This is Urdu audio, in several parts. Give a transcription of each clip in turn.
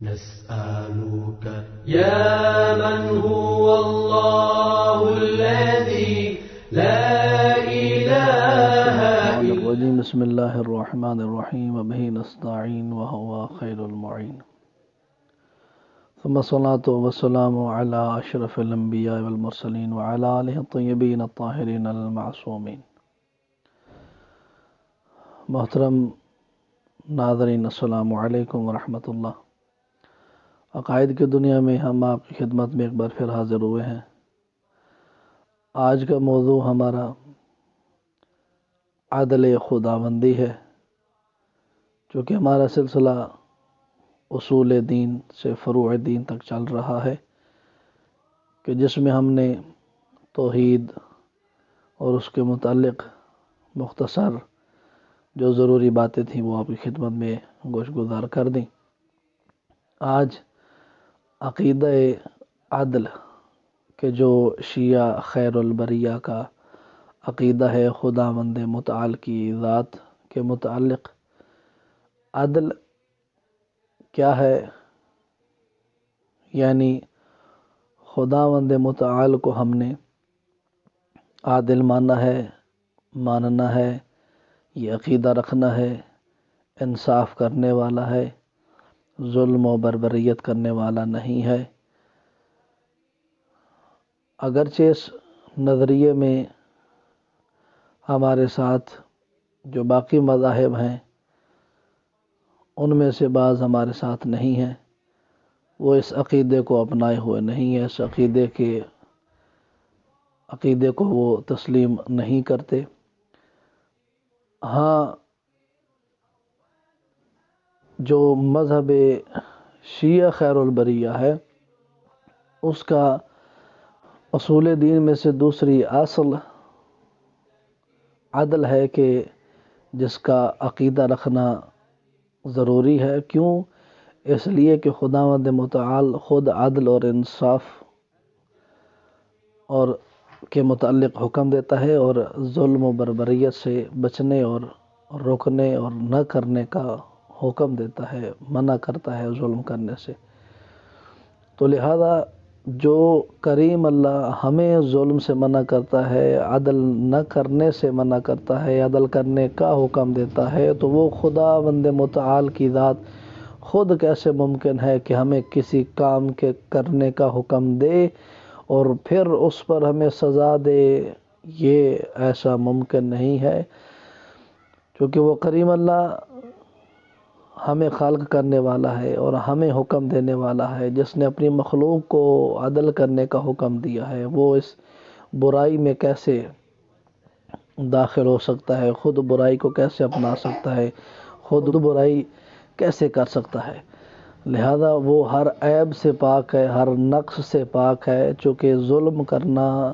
نسألك يا من هو الله الذي لا إله إلا بسم الله الرحمن الرحيم وبه نستعين وهو خير المعين ثم الصلاة والسلام على أشرف الأنبياء والمرسلين وعلى آله الطيبين الطاهرين المعصومين. محترم ناظرین، السلام علیکم ورحمۃ اللہ۔ عقائد کی دنیا میں ہم آپ کی خدمت میں ایک بار پھر حاضر ہوئے ہیں۔ آج کا موضوع ہمارا عدل خداوندی ہے، چونکہ ہمارا سلسلہ اصول دین سے فروع دین تک چل رہا ہے، کہ جس میں ہم نے توحید اور اس کے متعلق مختصر جو ضروری باتیں تھیں وہ آپ کی خدمت میں گوش گزار کر دیں۔ آج عقیدہ عدل کہ جو شیعہ خیر البریہ کا عقیدہ ہے خداوند متعال کی ذات کے متعلق، عدل کیا ہے، یعنی خداوند متعال کو ہم نے عادل ماننا ہے، یہ عقیدہ رکھنا ہے، انصاف کرنے والا ہے، ظلم و بربریت کرنے والا نہیں ہے۔ اگرچہ اس نظریے میں ہمارے ساتھ جو باقی مذاہب ہیں ان میں سے بعض ہمارے ساتھ نہیں ہیں، وہ اس عقیدے کو اپنائے ہوئے نہیں ہیں، اس عقیدے کو وہ تسلیم نہیں کرتے۔ ہاں، جو مذہب شیعہ خیر البریہ ہے اس کا اصول دین میں سے دوسری اصل عدل ہے کہ جس کا عقیدہ رکھنا ضروری ہے۔ کیوں؟ اس لیے کہ خداوند متعال خود عدل اور انصاف اور کے متعلق حکم دیتا ہے، اور ظلم و بربریت سے بچنے اور روکنے اور نہ کرنے کا حکم دیتا ہے، منع کرتا ہے ظلم کرنے سے۔ تو لہذا جو کریم اللہ ہمیں ظلم سے منع کرتا ہے، عدل نہ کرنے سے منع کرتا ہے، عدل کرنے کا حکم دیتا ہے، تو وہ خداوند متعال کی ذات خود کیسے ممکن ہے کہ ہمیں کسی کام کے کرنے کا حکم دے اور پھر اس پر ہمیں سزا دے؟ یہ ایسا ممکن نہیں ہے، کیونکہ وہ کریم اللہ ہمیں خلق کرنے والا ہے اور ہمیں حکم دینے والا ہے، جس نے اپنی مخلوق کو عدل کرنے کا حکم دیا ہے۔ وہ اس برائی میں کیسے داخل ہو سکتا ہے؟ خود برائی کو کیسے اپنا سکتا ہے؟ خود برائی کیسے کر سکتا ہے؟ لہذا وہ ہر عیب سے پاک ہے، ہر نقص سے پاک ہے، چونکہ ظلم کرنا،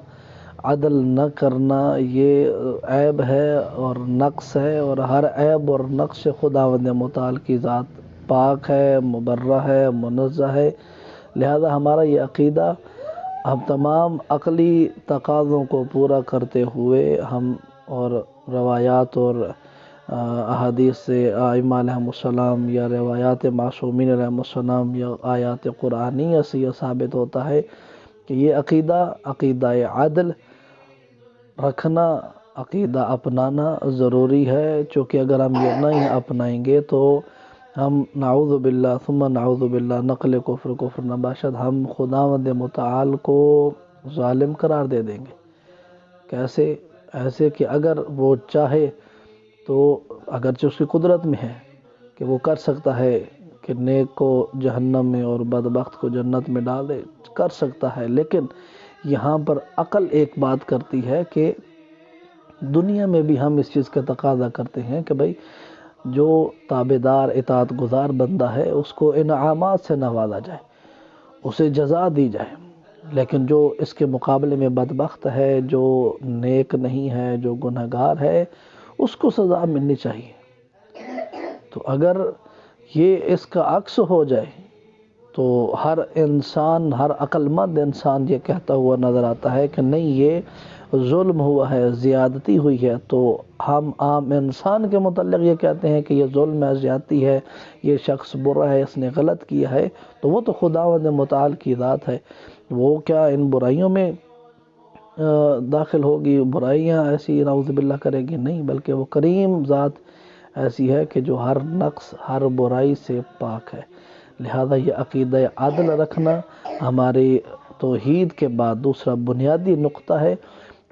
عدل نہ کرنا یہ عیب ہے اور نقص ہے، اور ہر عیب اور نقص سے خداوند متعال کی ذات پاک ہے، مبرہ ہے، منزہ ہے۔ لہذا ہمارا یہ عقیدہ ہم تمام عقلی تقاضوں کو پورا کرتے ہوئے ہم اور روایات اور احادیث سے ائمہ علیہم السلام یا روایات معصومین علیہم السلام یا آیات قرآنیہ سے یہ ثابت ہوتا ہے کہ یہ عقیدہ عدل رکھنا، عقیدہ اپنانا ضروری ہے، چونکہ اگر ہم یہ نہیں اپنائیں گے تو ہم نعوذ باللہ ثم نعوذ باللہ نقل کفر نباشد، ہم خداوند متعال کو ظالم قرار دے دیں گے۔ کیسے؟ ایسے کہ اگر وہ چاہے تو اگرچہ اس کی قدرت میں ہے کہ وہ کر سکتا ہے کہ نیک کو جہنم میں اور بدبخت کو جنت میں ڈال دے، کر سکتا ہے، لیکن یہاں پر عقل ایک بات کرتی ہے کہ دنیا میں بھی ہم اس چیز کا تقاضا کرتے ہیں کہ بھئی جو تابعدار اطاعت گزار بندہ ہے اس کو انعامات سے نوازا جائے، اسے جزا دی جائے، لیکن جو اس کے مقابلے میں بدبخت ہے، جو نیک نہیں ہے، جو گنہگار ہے، اس کو سزا ملنی چاہیے۔ تو اگر یہ اس کا عکس ہو جائے تو ہر انسان، ہر عقل مند انسان یہ کہتا ہوا نظر آتا ہے کہ نہیں، یہ ظلم ہوا ہے، زیادتی ہوئی ہے، تو ہم عام انسان کے متعلق یہ کہتے ہیں کہ یہ ظلم ہے، زیادتی ہے، یہ شخص برا ہے، اس نے غلط کیا ہے، تو وہ تو خداوند متعال کی ذات ہے، وہ کیا ان برائیوں میں داخل ہوگی؟ برائیاں ایسی نعوذ باللہ کرے گی؟ نہیں، بلکہ وہ کریم ذات ایسی ہے کہ جو ہر نقص، ہر برائی سے پاک ہے۔ لہذا یہ عقیدہ عدل رکھنا ہماری توحید کے بعد دوسرا بنیادی نقطہ ہے۔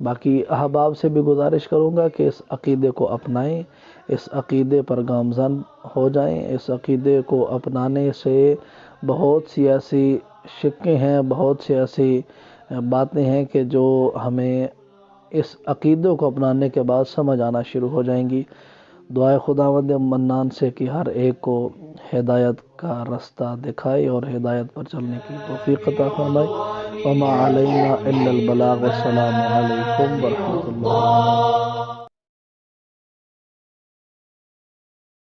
باقی احباب سے بھی گزارش کروں گا کہ اس عقیدے کو اپنائیں، اس عقیدے پر گامزن ہو جائیں۔ اس عقیدے کو اپنانے سے بہت سی ایسی شکیں ہیں، بہت سی ایسی باتیں ہیں کہ جو ہمیں اس عقیدے کو اپنانے کے بعد سمجھ آنا شروع ہو جائیں گی۔ دعائے خداوند منان سے کہ ہر ایک کو ہدایت کا رستہ دکھائے اور ہدایت پر چلنے کی توفیق عطا فرمائے۔ وما علینا الا البلاغ، والسلام علیکم ورحمۃ اللہ وبرکاتہ۔